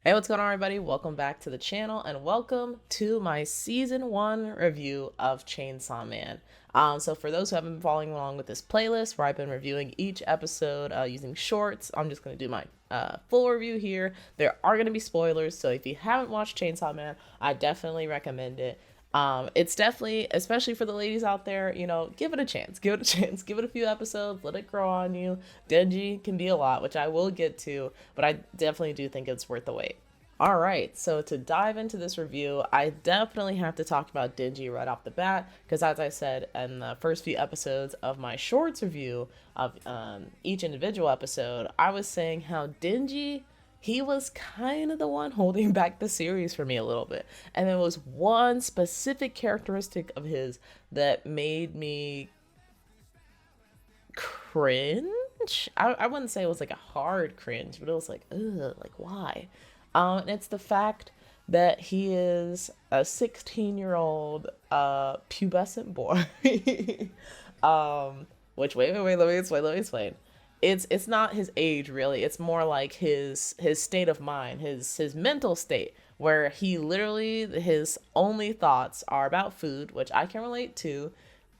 Hey, what's going on, everybody? Welcome back to the channel and welcome to my season 1 review of Chainsaw Man. So for those who haven't been following along with this playlist where I've been reviewing each episode using shorts, I'm just going to do my full review here. There are going to be spoilers, so if you haven't watched Chainsaw Man, I definitely recommend it. It's definitely, especially for the ladies out there, give it a chance. Give it a chance. Give it a few episodes. Let it grow on you. Denji can be a lot, which I will get to, but I definitely do think it's worth the wait. All right, so to dive into this review, I definitely have to talk about Denji right off the bat, because as I said in the first few episodes of my shorts review of each individual episode, I was saying how Denji, he was kind of the one holding back the series for me a little bit. And there was one specific characteristic of his that made me cringe. I wouldn't say it was like a hard cringe, but it was like, ugh, like why? And it's the fact that he is a 16-year-old pubescent boy. Which wait, let me explain. It's not his age really. It's more like his state of mind, his mental state, where he literally his only thoughts are about food, which I can relate to,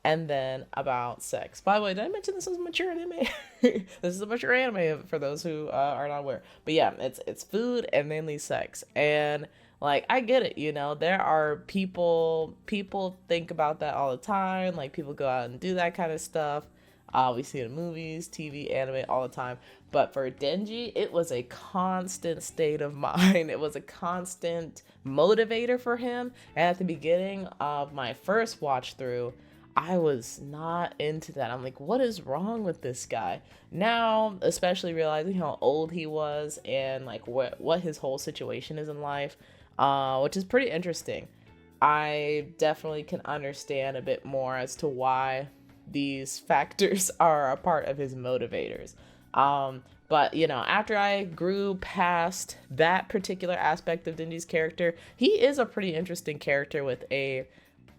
and then about sex. By the way, did I mention this was a mature anime? This is a mature anime for those who are not aware. But yeah, it's food and mainly sex. And like I get it, there are people think about that all the time. Like people go out and do that kind of stuff. We see it in movies, TV, anime all the time. But for Denji, it was a constant state of mind. It was a constant motivator for him. And at the beginning of my first watch through, I was not into that. I'm like, what is wrong with this guy? Now, especially realizing how old he was and like what his whole situation is in life, which is pretty interesting. I definitely can understand a bit more as to why these factors are a part of his motivators. But after I grew past that particular aspect of Denji's character, he is a pretty interesting character with a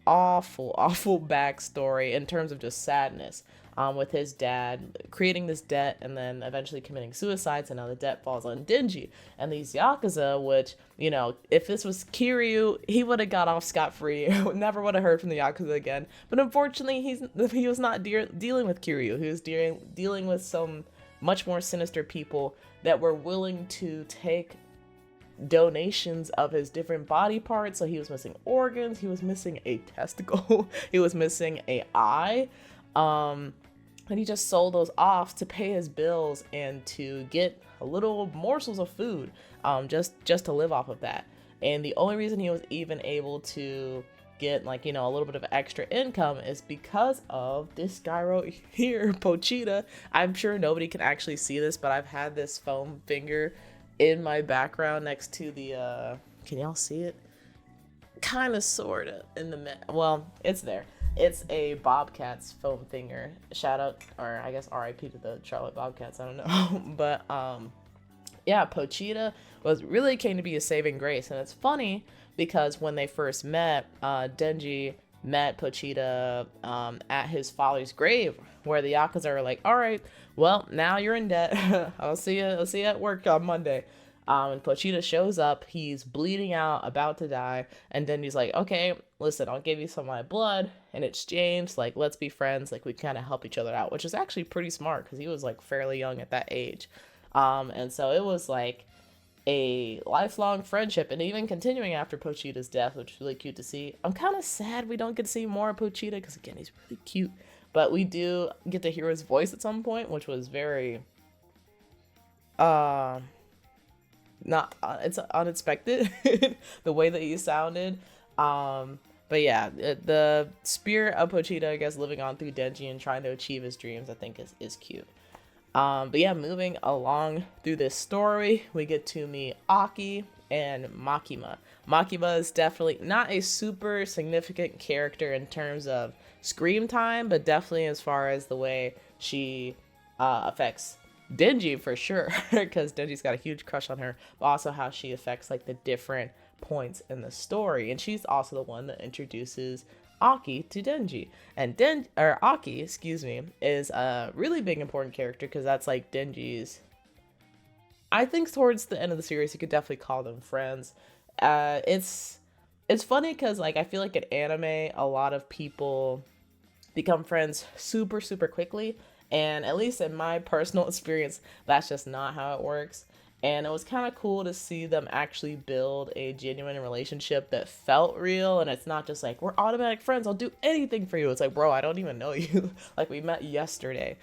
awful backstory in terms of just sadness, with his dad creating this debt and then eventually committing suicide, so now the debt falls on Denji and these Yakuza, which, if this was Kiryu, he would have got off scot-free. Never would have heard from the Yakuza again, but unfortunately he was not dealing with Kiryu. He was dealing with some much more sinister people that were willing to take donations of his different body parts. So he was missing organs, he was missing a testicle, he was missing a eye, and he just sold those off to pay his bills and to get a little morsels of food, just to live off of that. And the only reason he was even able to get a little bit of extra income is because of this guy right here, Pochita. I'm sure nobody can actually see this, but I've had this foam finger in my background next to the can y'all see it? Kind of, sort of, in the well, it's there. It's a Bobcats foam finger. Shout out, or I guess RIP to the Charlotte Bobcats, I don't know. But yeah, Pochita really came to be a saving grace. And it's funny because when they first met, Denji met Pochita at his father's grave, where the Yakuza are like, all right, well, now you're in debt. I'll see you at work on Monday. And Pochita shows up, he's bleeding out, about to die, and then he's like, okay, listen, I'll give you some of my blood in exchange, like, let's be friends, like, we kind of help each other out, which is actually pretty smart, because he was, like, fairly young at that age. And so it was, like, a lifelong friendship, and even continuing after Pochita's death, which is really cute to see. I'm kind of sad we don't get to see more of Pochita, because, again, he's really cute. But we do get to hear his voice at some point, which was very, not, it's unexpected, the way that he sounded. But yeah, the spirit of Pochita, I guess, living on through Denji and trying to achieve his dreams, I think is cute. But yeah, moving along through this story, we get to meet Aki and Makima. Makima is definitely not a super significant character in terms of screen time, but definitely as far as the way she affects Denji, for sure, because Denji's got a huge crush on her, but also how she affects like the different points in the story. And she's also the one that introduces Aki to Denji. And Aki, excuse me, is a really big important character because that's like Denji's I think towards the end of the series, you could definitely call them friends. It's funny because like I feel like in anime, a lot of people become friends super super quickly, and at least in my personal experience, that's just not how it works. And it was kind of cool to see them actually build a genuine relationship that felt real, and it's not just like we're automatic friends, I'll do anything for you. It's like, bro, I don't even know you. Like we met yesterday.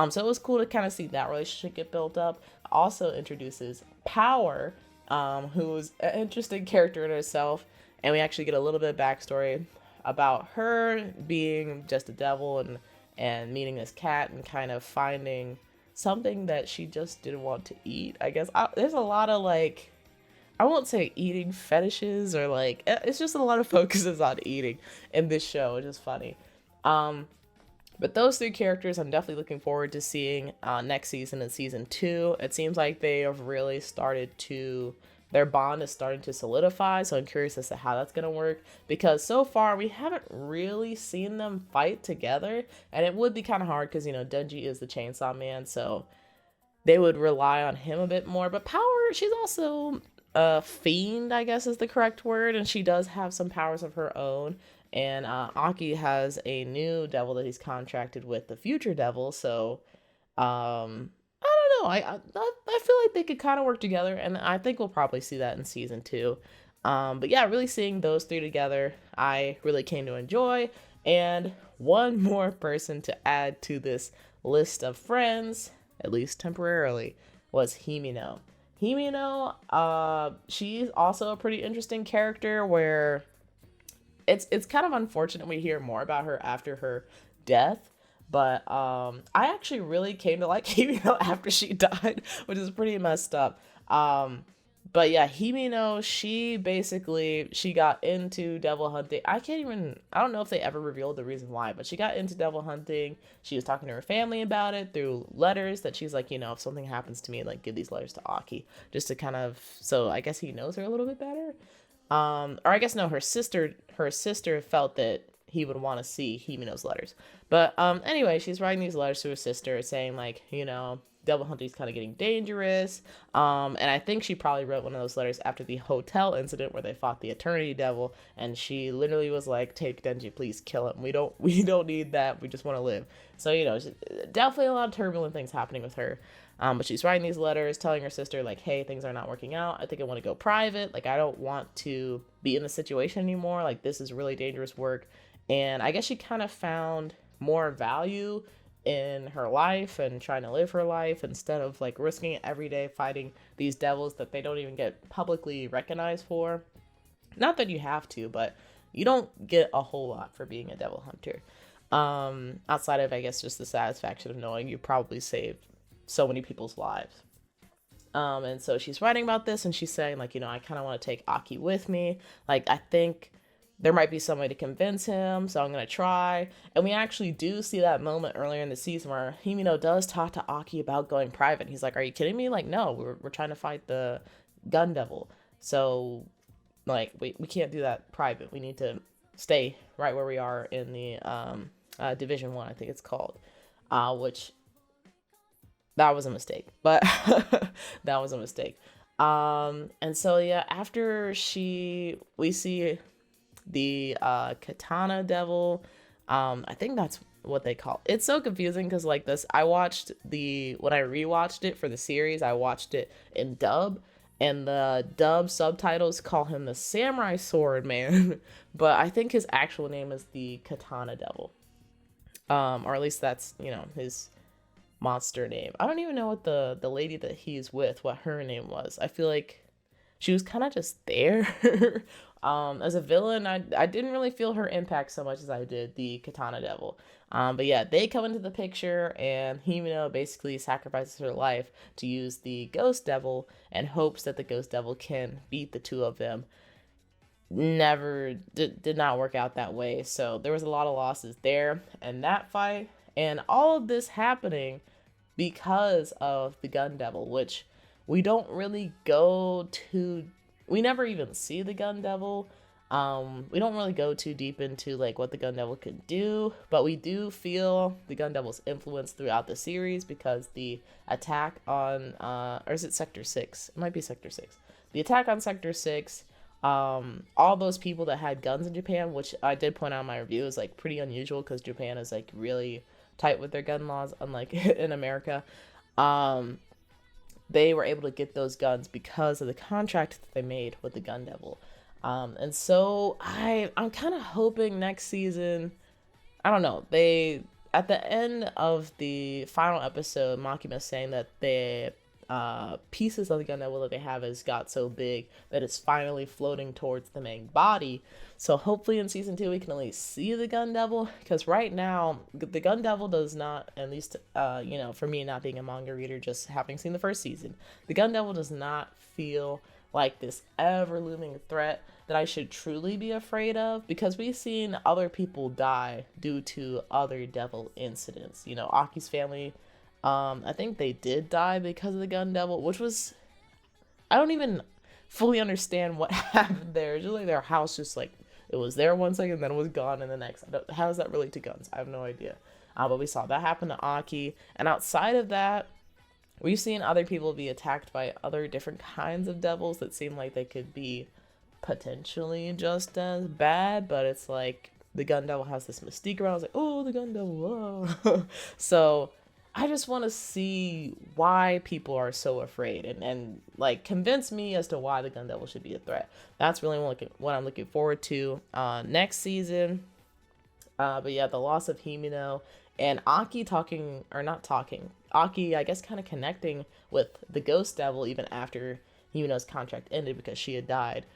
So it was cool to kind of see that relationship get built up. Also introduces Power, who's an interesting character in herself, and we actually get a little bit of backstory about her being just a devil and meeting this cat and kind of finding something that she just didn't want to eat. I guess there's a lot of like, I won't say eating fetishes or like, it's just a lot of focuses on eating in this show, which is funny. But those three characters I'm definitely looking forward to seeing next season in season 2. It seems like they have really started to, their bond is starting to solidify, so I'm curious as to how that's going to work, because so far we haven't really seen them fight together, and it would be kind of hard because, you know, Denji is the Chainsaw Man, so they would rely on him a bit more. But Power, she's also a fiend, I guess is the correct word, and she does have some powers of her own. And Aki has a new devil that he's contracted with, the future devil. So I don't know. I feel like they could kind of work together, and I think we'll probably see that in season 2. But yeah, really seeing those three together, I really came to enjoy. And one more person to add to this list of friends, at least temporarily, was Himino. Himino, she's also a pretty interesting character where it's kind of unfortunate we hear more about her after her death. But I actually really came to like Himino after she died, which is pretty messed up. But yeah, Himino, she got into devil hunting. I don't know if they ever revealed the reason why, but she got into devil hunting. She was talking to her family about it through letters that she's like, you know, if something happens to me, like give these letters to Aki, just to kind of, so I guess he knows her a little bit better. Or I guess no, her sister felt that he would want to see Himino's letters. But anyway, she's writing these letters to her sister saying like, you know, devil hunting's kind of getting dangerous. And I think she probably wrote one of those letters after the hotel incident where they fought the Eternity Devil, and she literally was like, "Take Denji, please kill him. We don't need that. We just want to live." So, you know, definitely a lot of turbulent things happening with her. But she's writing these letters telling her sister like, "Hey, things are not working out. I think I want to go private. Like, I don't want to be in this situation anymore. Like, this is really dangerous work." And I guess she kind of found more value in her life and trying to live her life instead of like risking it every day fighting these devils that they don't even get publicly recognized for. Not that you have to, but you don't get a whole lot for being a devil hunter. Outside of, I guess, just the satisfaction of knowing you probably saved so many people's lives. And so she's writing about this and she's saying like, you know, I kind of want to take Aki with me. Like, I think there might be some way to convince him, so I'm going to try. And we actually do see that moment earlier in the season where Himino does talk to Aki about going private. He's like, "Are you kidding me? Like, no, we're trying to fight the gun devil. So, like, we can't do that private. We need to stay right where we are in the Division 1, I think it's called. Which, that was a mistake. But, that was a mistake. And so, yeah, after we see the katana devil, I think that's what they call it. It's so confusing because like this, when I rewatched it for the series, I watched it in dub, and the dub subtitles call him the samurai sword man. But I think his actual name is the katana devil, or at least that's, you know, his monster name. I don't even know what the lady that he's with, what her name was. I feel like she was kind of just there. As a villain, I didn't really feel her impact so much as I did the Katana Devil. But yeah, they come into the picture, and Himino basically sacrifices her life to use the Ghost Devil and hopes that the Ghost Devil can beat the two of them. Never did not work out that way, so there was a lot of losses there in that fight, and all of this happening because of the Gun Devil, which we don't really we never even see the Gun Devil. We don't really go too deep into like what the Gun Devil could do, but we do feel the Gun Devil's influence throughout the series because the attack on or is it Sector 6? It might be Sector 6. The attack on Sector 6, all those people that had guns in Japan, which I did point out in my review, is like pretty unusual because Japan is like really tight with their gun laws, unlike in America. They were able to get those guns because of the contract that they made with the Gun Devil. And so I'm kind of hoping next season, I don't know, they, at the end of the final episode, Makima's saying that the pieces of the Gun Devil that they have has got so big that it's finally floating towards the main body. So hopefully in season 2 we can at least see the Gun Devil, because right now the Gun Devil does not, at least for me not being a manga reader, just having seen the first season, the Gun Devil does not feel like this ever looming threat that I should truly be afraid of, because we've seen other people die due to other devil incidents. Aki's family, I think they did die because of the Gun Devil, which was, I don't even fully understand what happened there. It's just like their house just like, it was there one second, then it was gone in the next. How does that relate to guns? I have no idea. But we saw that happen to Aki, and outside of that, we've seen other people be attacked by other different kinds of devils that seem like they could be potentially just as bad, but it's like the Gun Devil has this mystique around. I was like, oh, the Gun Devil. Oh. So I just want to see why people are so afraid and like convince me as to why the Gun Devil should be a threat. That's really what I'm looking forward to next season. But yeah, the loss of Himino and Aki Aki, I guess, kind of connecting with the Ghost Devil even after Himino's contract ended because she had died.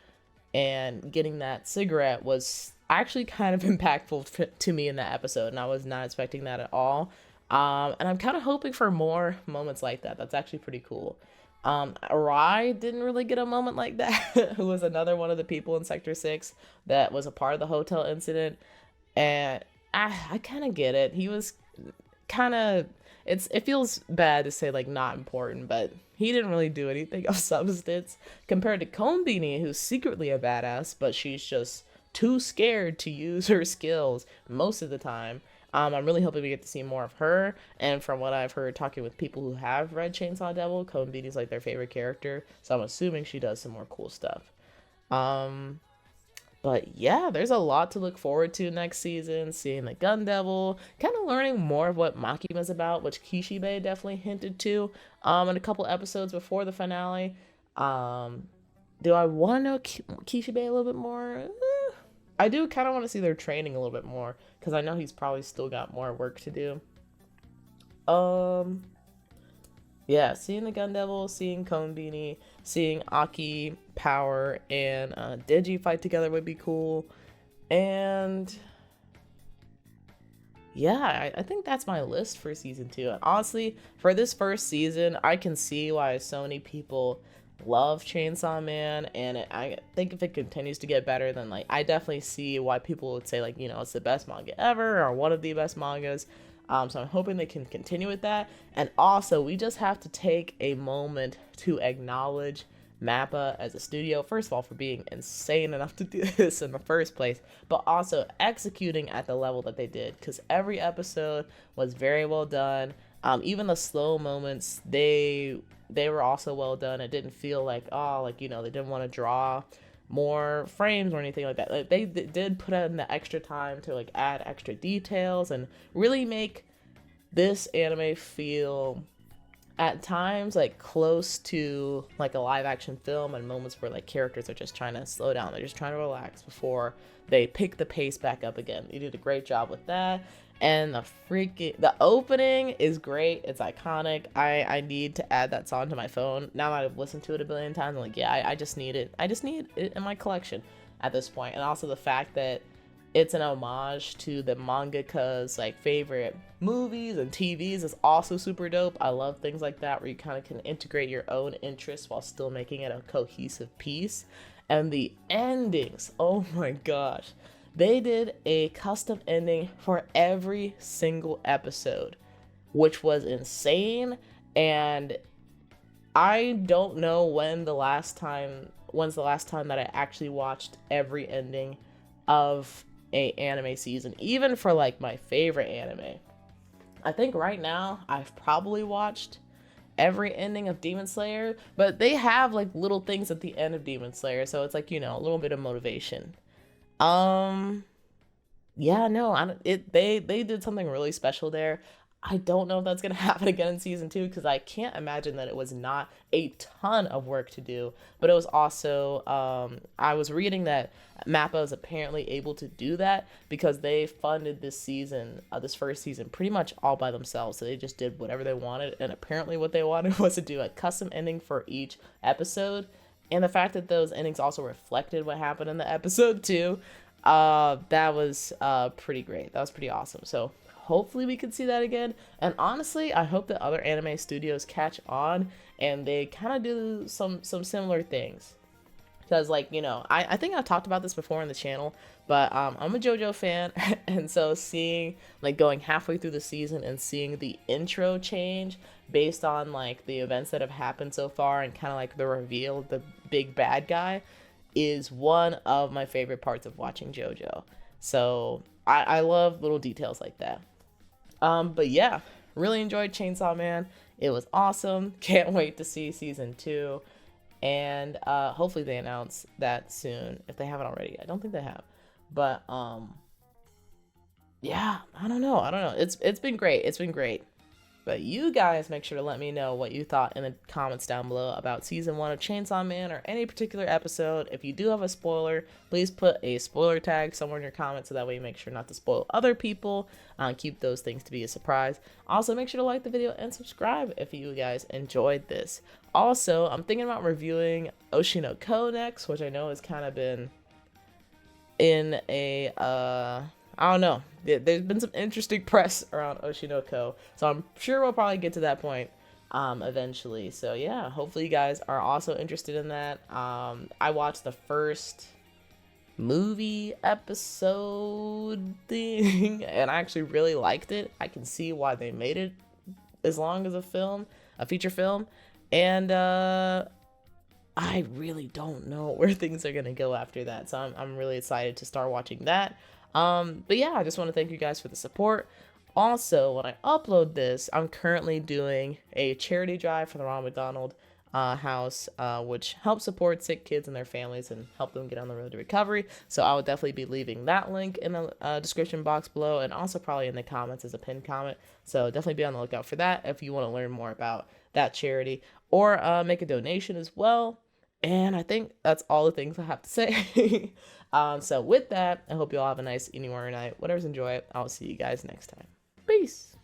And getting that cigarette was actually kind of impactful to me in that episode, and I was not expecting that at all. And I'm kind of hoping for more moments like that. That's actually pretty cool. Arai didn't really get a moment like that, who was another one of the people in Sector 6 that was a part of the hotel incident. And I kind of get it. He was kind of, it feels bad to say like not important, but he didn't really do anything of substance compared to Konbini, who's secretly a badass, but she's just too scared to use her skills most of the time. I'm really hoping we get to see more of her, and from what I've heard talking with people who have read Chainsaw Devil, Konbini's like their favorite character, so I'm assuming she does some more cool stuff. But yeah, there's a lot to look forward to next season, seeing the Gun Devil, kind of learning more of what Makima's about, which Kishibe definitely hinted to in a couple episodes before the finale. Do I want to know Kishibe a little bit more? I do kind of want to see their training a little bit more, because I know he's probably still got more work to do. Yeah, seeing the Gun Devil, seeing Konbini, seeing Aki, Power, and Denji fight together would be cool. And yeah, I think that's my list for season 2. And honestly, for this first season, I can see why so many people love Chainsaw Man, and I think if it continues to get better, then like I definitely see why people would say like, it's the best manga ever or one of the best mangas. So I'm hoping they can continue with that. And also, we just have to take a moment to acknowledge MAPPA as a studio, first of all, for being insane enough to do this in the first place, but also executing at the level that they did, because every episode was very well done. Even the slow moments, they were also well done. It didn't feel like, they didn't want to draw more frames or anything like that. Like, they did put in the extra time to like add extra details and really make this anime feel at times like close to like a live action film, and moments where like characters are just trying to slow down, they're just trying to relax before they pick the pace back up again. You did a great job with that. And the opening is great. It's iconic. I need to add that song to my phone. Now that I've listened to it a billion times, I'm like, yeah, I just need it. I just need it in my collection at this point. And also the fact that it's an homage to the mangaka's like favorite movies and TVs is also super dope. I love things like that where you kind of can integrate your own interests while still making it a cohesive piece. And the endings, oh my gosh. They did a custom ending for every single episode, which was insane. And I don't know when the last time when's the last time that I actually watched every ending of a anime season, even for like my favorite anime. I think right now I've probably watched every ending of Demon Slayer, but they have like little things at the end of Demon Slayer, so it's like, you know, a little bit of motivation. Yeah, no, they did something really special there. I don't know if that's gonna happen again in season 2, because I can't imagine that it was not a ton of work to do. But it was also, I was reading that MAPPA is apparently able to do that because they funded this season, this first season, pretty much all by themselves. So they just did whatever they wanted, and apparently what they wanted was to do a custom ending for each episode. And the fact that those endings also reflected what happened in the episode too, that was pretty great. That was pretty awesome. So hopefully we can see that again. And honestly, I hope that other anime studios catch on and they kind of do some similar things. Because, like, you know, I think I've talked about this before on the channel, but I'm a JoJo fan, and so seeing, like, going halfway through the season and seeing the intro change based on, like, the events that have happened so far and kind of, like, the reveal of the big bad guy is one of my favorite parts of watching JoJo. So I love little details like that. But yeah, really enjoyed Chainsaw Man. It was awesome. Can't wait to see season 2. And hopefully they announce that soon if they haven't already. I don't think they have. But yeah, I don't know. It's been great. It's been great. But you guys make sure to let me know what you thought in the comments down below about season 1 of Chainsaw Man or any particular episode. If you do have a spoiler, please put a spoiler tag somewhere in your comments so that way you make sure not to spoil other people. Keep those things to be a surprise. Also, make sure to like the video and subscribe if you guys enjoyed this. Also, I'm thinking about reviewing Oshi no Ko next, which I know has kind of been in a I don't know. There's been some interesting press around Oshi no Ko, so I'm sure we'll probably get to that point eventually. So yeah, hopefully you guys are also interested in that. I watched the first movie episode thing, and I actually really liked it. I can see why they made it as long as a feature film, and I really don't know where things are gonna go after that. So I'm really excited to start watching that. But yeah, I just want to thank you guys for the support. Also, when I upload this, I'm currently doing a charity drive for the Ronald McDonald House, which helps support sick kids and their families and help them get on the road to recovery. So I will definitely be leaving that link in the description box below, and also probably in the comments as a pinned comment. So definitely be on the lookout for that if you want to learn more about that charity or make a donation as well. And I think that's all the things I have to say. So with that, I hope you all have a nice evening or night. Whatever's, enjoy it. I'll see you guys next time. Peace.